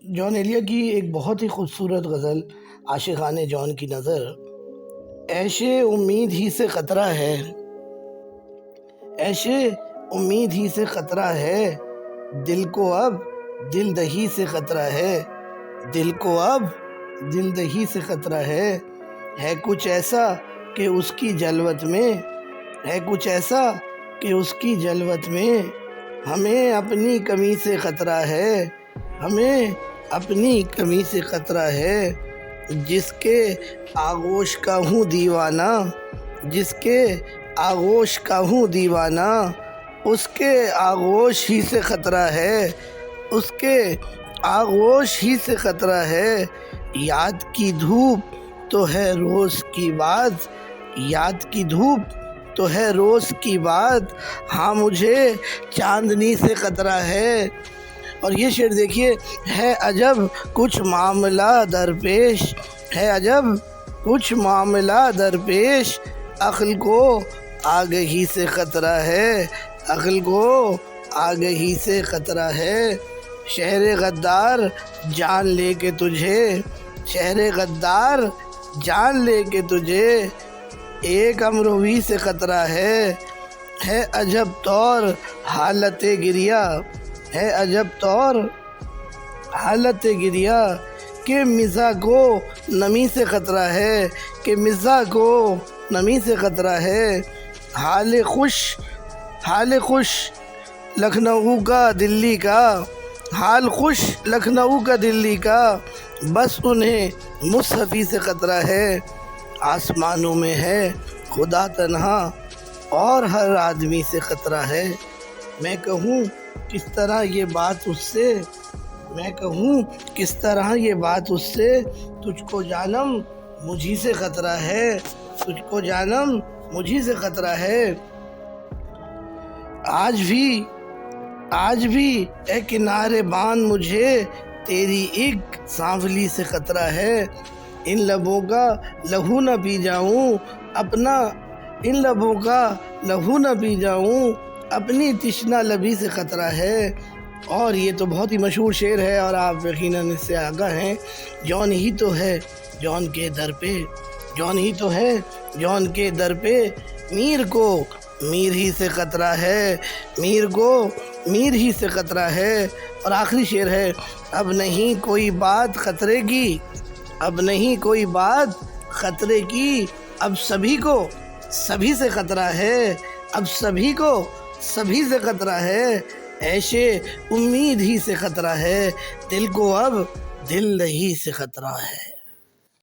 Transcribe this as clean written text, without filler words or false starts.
جون ایلیا کی ایک بہت ہی خوبصورت غزل عاشقان جون کی نظر۔ عیش امید ہی سے خطرہ ہے، عیش امید ہی سے خطرہ ہے، دل کو اب دل دہی سے خطرہ ہے، دل کو اب دل دہی سے خطرہ ہے کچھ ایسا کہ اس کی جلوت میں، ہے کچھ ایسا کہ اس کی جلوت میں، ہمیں اپنی کمی سے خطرہ ہے، ہمیں اپنی کمی سے خطرہ ہے، جس کے آغوش کا ہوں دیوانہ، جس کے آغوش کا ہوں دیوانہ، اس کے آغوش ہی سے خطرہ ہے، اس کے آغوش ہی سے خطرہ ہے، یاد کی دھوپ تو ہے روز کی بات، یاد کی دھوپ تو ہے روز کی بات، ہاں مجھے چاندنی سے خطرہ ہے۔ اور یہ شعر دیکھیے، ہے عجب کچھ معاملہ درپیش، ہے عجب کچھ معاملہ درپیش، عقل کو آگہی سے خطرہ ہے، عقل کو آگہی سے خطرہ ہے، شہر غدار جان لے کے تجھے، شہر غدار جان لے کے تجھے، ایک امروی سے خطرہ ہے عجب طور حالت گریہ، ہے عجب طور حالت گریہ، کہ مزاح کو نمی سے خطرہ ہے، کہ مزاح کو نمی سے خطرہ ہے، حال خوش لکھنؤ کا دلی کا، حال خوش لکھنؤ کا دلی کا، بس انہیں مصحفی سے خطرہ ہے، آسمانوں میں ہے خدا تنہا اور ہر آدمی سے خطرہ ہے، میں کہوں کس طرح یہ بات اس سے، میں کہوں کس طرح یہ بات اس سے، تجھ کو جانم مجھی سے خطرہ ہے، تجھ کو جانم مجھی سے خطرہ ہے، آج بھی اے کنارے بان مجھے تیری ایک سانولی سے خطرہ ہے، ان لبوں کا لہو نہ پی جاؤں اپنا، ان لبوں کا لہو نہ پی جاؤں اپنی تشنہ لبی سے خطرہ ہے۔ اور یہ تو بہت ہی مشہور شعر ہے اور آپ یقیناً اس سے آگاہ ہیں، جون ہی تو ہے جون کے در پہ، جون ہی تو ہے جون کے در پہ، میر کو میر ہی سے خطرہ ہے، میر کو میر ہی سے خطرہ ہے۔ اور آخری شعر ہے، اب نہیں کوئی بات خطرے کی، اب نہیں کوئی بات خطرے کی، اب سبھی کو سبھی سے خطرہ ہے، اب سبھی کو سبھی سے خطرہ ہے، عیش امید ہی سے خطرہ ہے، دل کو اب دل دہی سے خطرہ ہے۔